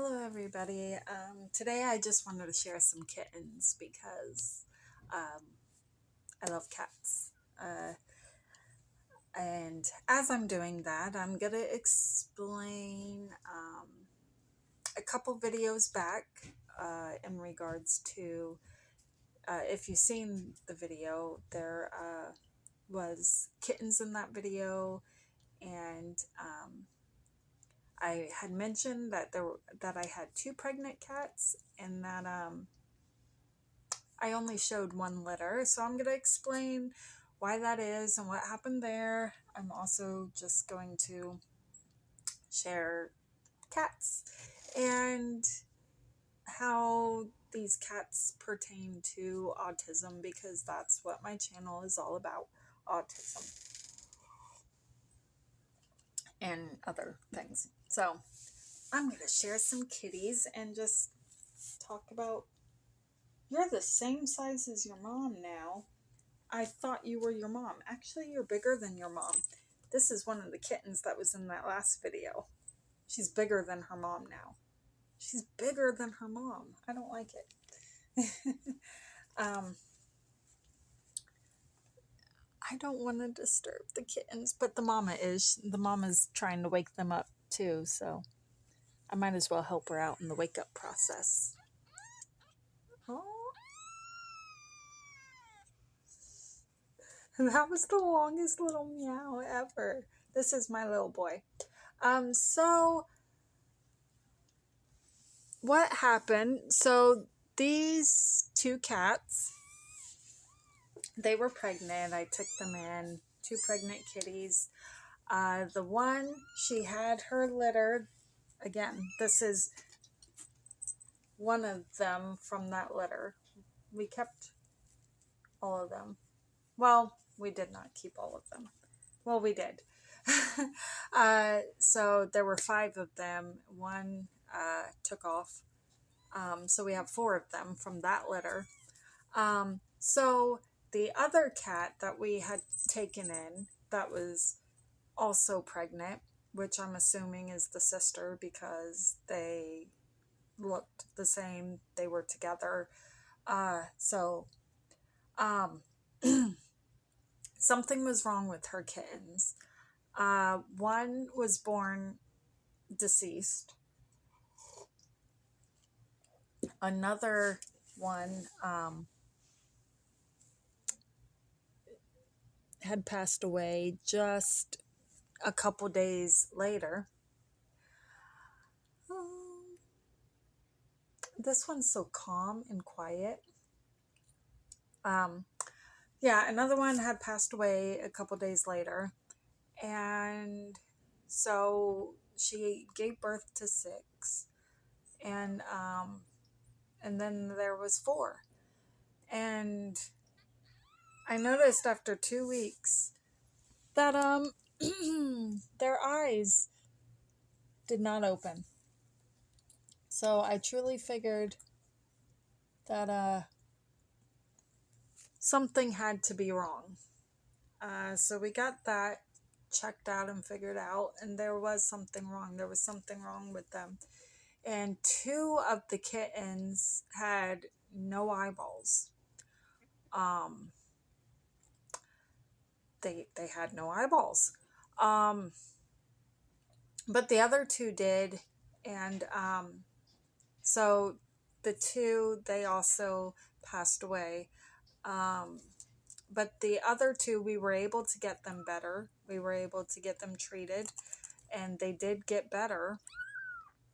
Hello, everybody. Today I just wanted to share some kittens because um, I love cats. And as I'm doing that, I'm going to explain a couple videos back in regards to if you've seen the video, there was kittens in that video, and I had mentioned that that I had two pregnant cats, and that I only showed one litter, so I'm going to explain why that is and what happened there. I'm also just going to share cats and how these cats pertain to autism, because that's what my channel is all about, autism and other things. So I'm going to share some kitties and just talk about, you're the same size as your mom now. I thought you were your mom. Actually, you're bigger than your mom. This is one of the kittens that was in that last video. She's bigger than her mom now. She's bigger than her mom. I don't like it. I don't want to disturb the kittens, but the mama is. The mama's trying to wake them up too, so I might as well help her out in the wake up process. Oh, that was the longest little meow ever. This is my little boy. So what happened? So these two cats, they were pregnant. I took them in, two pregnant kitties. The one, she had her litter. Again, this is one of them from that litter. We kept all of them. Well, we did not keep all of them. Well, we did. So there were 5 of them. One took off. So we have 4 of them from that litter. So the other cat that we had taken in that was also pregnant, which I'm assuming is the sister because they looked the same, they were together. So something was wrong with her kittens. One was born deceased. Another one had passed away just a couple days later. This one's so calm and quiet. Yeah, another one had passed away a couple days later. And so she gave birth to 6. And then there was 4. And I noticed after 2 weeks that their eyes did not open. So I truly figured that something had to be wrong. So we got that checked out and figured out, and there was something wrong. There was something wrong with them. And 2 of the kittens had no eyeballs. They had no eyeballs. But the other 2 did, and so the 2, they also passed away. But the other 2, we were able to get them better. We were able to get them treated, and they did get better.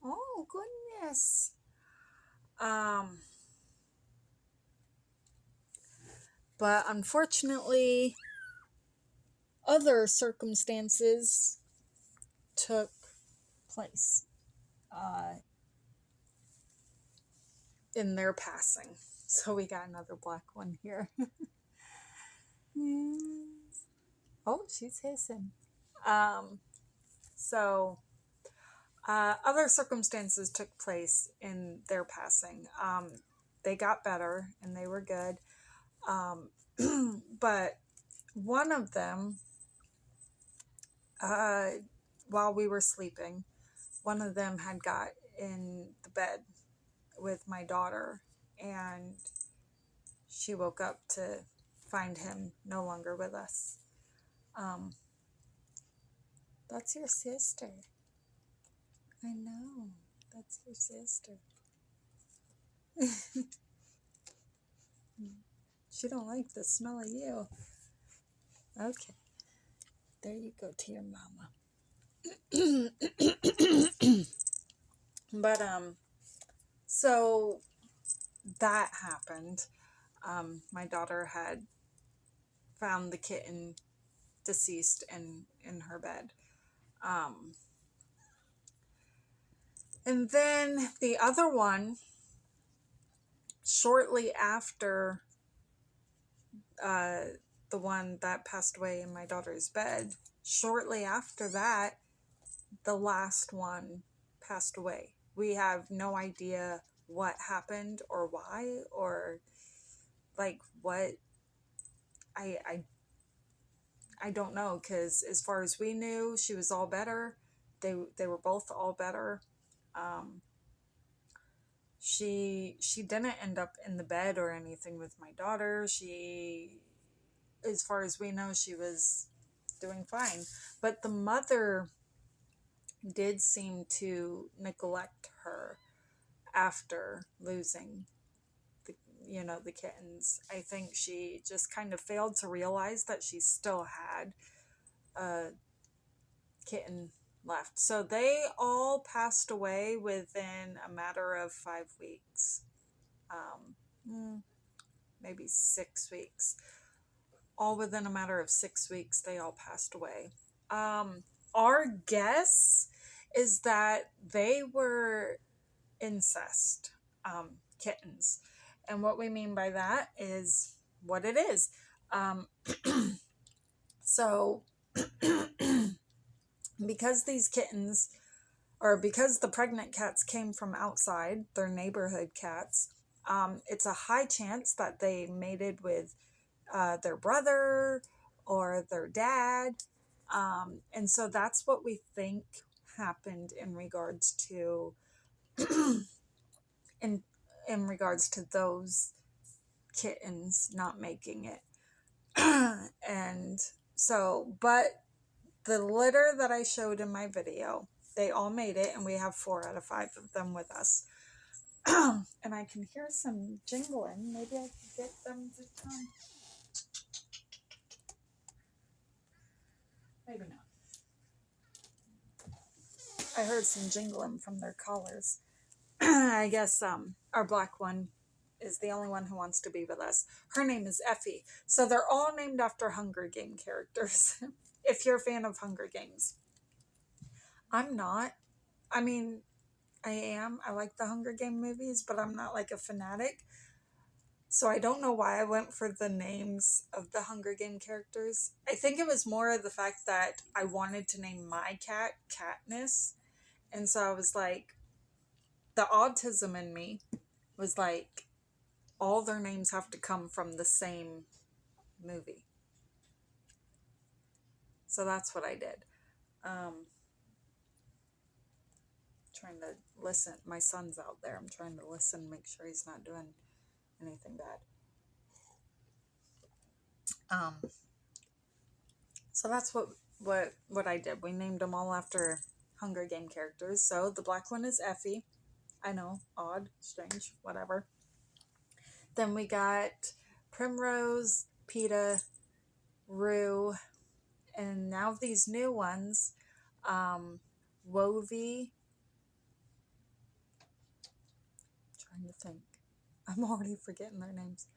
Oh, goodness. But unfortunately, other circumstances took place in their passing. So we got another black one here. Yes. Oh, she's hissing. So other circumstances took place in their passing. They got better and they were good. But one of them, while we were sleeping, one of them had got in the bed with my daughter, and she woke up to find him no longer with us. That's your sister. I know. That's your sister. She don't like the smell of you. Okay. There you go to your mama. But so that happened. My daughter had found the kitten deceased in her bed. And then the other one, shortly after the one that passed away in my daughter's bed, shortly after that, the last one passed away. We have no idea what happened or why, or like what. I don't know, because as far as we knew, she was all better. They were both all better. She didn't end up in the bed or anything with my daughter. She, as far as we know, she was doing fine. But the mother did seem to neglect her after losing the kittens. I think she just kind of failed to realize that she still had a kitten left. So they all passed away within a matter of 5 weeks. Maybe 6 weeks. All within a matter of 6 weeks, they all passed away. Our guess is that they were incest kittens. And what we mean by that is what it is. So, because these kittens, or because the pregnant cats came from outside, they're neighborhood cats, it's a high chance that they mated with their brother or their dad. And so that's what we think happened in regards to in regards to those kittens not making it. And so, but the litter that I showed in my video, they all made it, and we have 4 out of 5 of them with us. And I can hear some jingling. Maybe I could get them to come. Maybe not. I heard some jingling from their collars. I guess our black one is the only one who wants to be with us. Her name is Effie. So they're all named after Hunger Game characters. If you're a fan of Hunger Games. I'm not. I mean, I am. I like the Hunger Game movies, but I'm not like a fanatic. So I don't know why I went for the names of the Hunger Game characters. I think it was more of the fact that I wanted to name my cat Katniss. And so I was like, the autism in me was like, all their names have to come from the same movie. So that's what I did. Trying to listen. My son's out there. I'm trying to listen, make sure he's not doing anything bad. So that's what I did. We named them all after Hunger Game characters. So the black one is Effie. I know, odd, strange, whatever. Then we got Primrose, Peta, Rue, and now these new ones, Wovie. Trying to think. I'm already forgetting their names.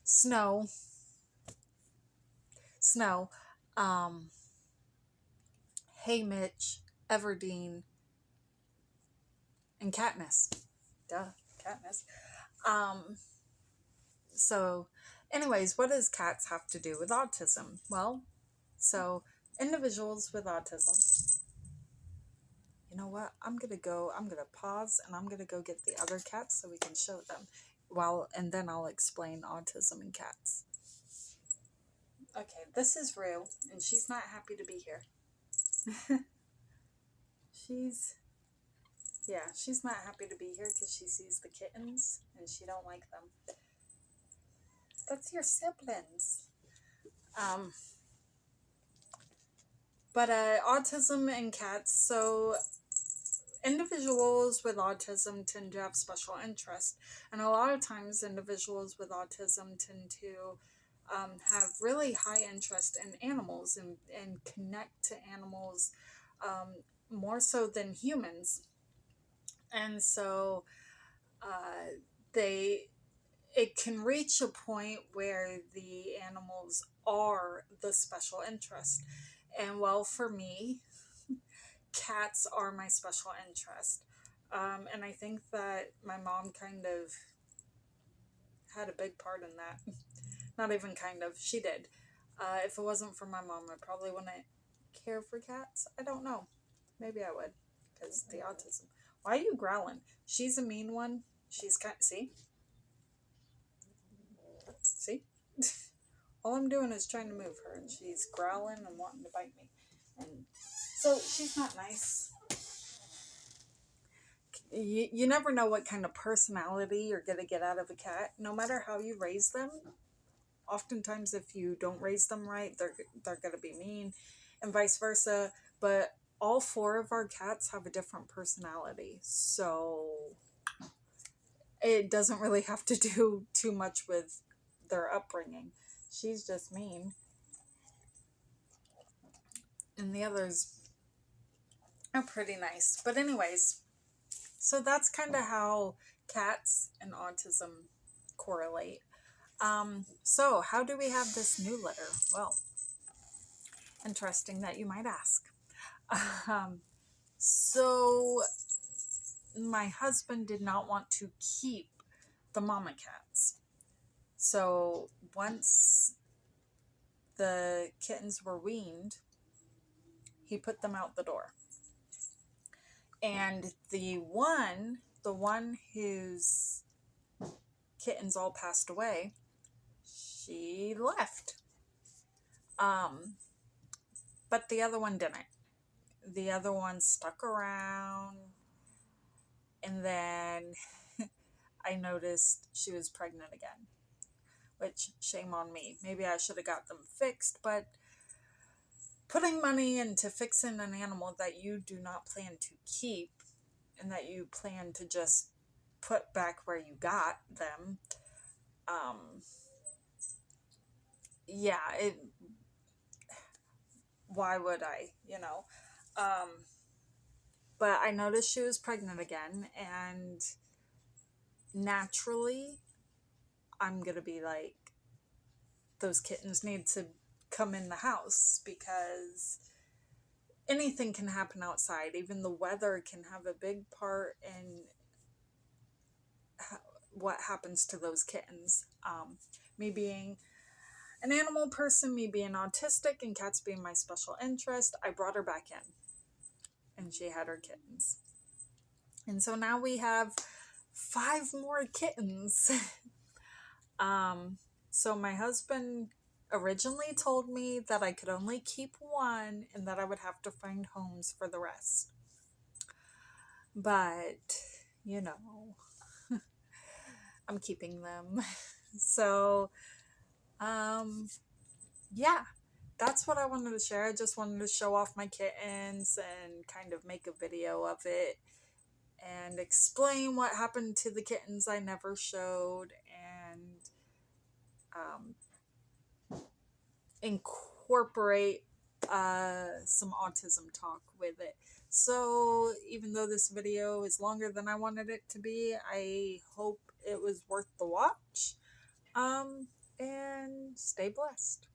Snow, Hey Mitch, Everdeen, and Katniss. Duh, Katniss. So, anyways, what does cats have to do with autism? Well, so individuals with autism. You know what? I'm gonna pause, and I'm gonna go get the other cats so we can show them. And then I'll explain autism in cats. Okay, this is Rue, and she's not happy to be here. she's she's not happy to be here because she sees the kittens and she don't like them. That's your siblings. Um, but autism and cats. So individuals with autism tend to have special interest, and a lot of times individuals with autism tend to have really high interest in animals and connect to animals more so than humans. And so they it can reach a point where the animals are the special interest. And well, for me, cats are my special interest. And I think that my mom kind of had a big part in that. Not even kind of, she did. If it wasn't for my mom, I probably wouldn't care for cats. I don't know. Maybe I would, because the autism. Why are you growling? She's a mean one. She's kind. See. All I'm doing is trying to move her, and she's growling and wanting to bite me. And so she's not nice. You never know what kind of personality you're going to get out of a cat, no matter how you raise them. Oftentimes, if you don't raise them right, they're going to be mean, and vice versa. But all four of our cats have a different personality, so it doesn't really have to do too much with their upbringing. She's just mean, and the others are pretty nice. But anyways, so that's kind of how cats and autism correlate. So how do we have this new litter? Well, interesting that you might ask. Um, so my husband did not want to keep the mama cats. So once the kittens were weaned, he put them out the door. And the one whose kittens all passed away, she left. Um, but the other one didn't. The other one stuck around, and then I noticed she was pregnant again, which shame on me. Maybe I should have got them fixed, but putting money into fixing an animal that you do not plan to keep and that you plan to just put back where you got them, um, yeah, why would I, but I noticed she was pregnant again, and naturally, I'm gonna be like, those kittens need to come in the house because anything can happen outside. Even the weather can have a big part in what happens to those kittens. Me being an animal person, me being autistic, and cats being my special interest, I brought her back in, and she had her kittens. And so now we have 5 more kittens. So my husband originally told me that I could only keep one and that I would have to find homes for the rest. But, you know, I'm keeping them. So, yeah, that's what I wanted to share. I just wanted to show off my kittens and kind of make a video of it and explain what happened to the kittens I never showed, and incorporate some autism talk with it. So even though this video is longer than I wanted it to be, I hope it was worth the watch. And stay blessed.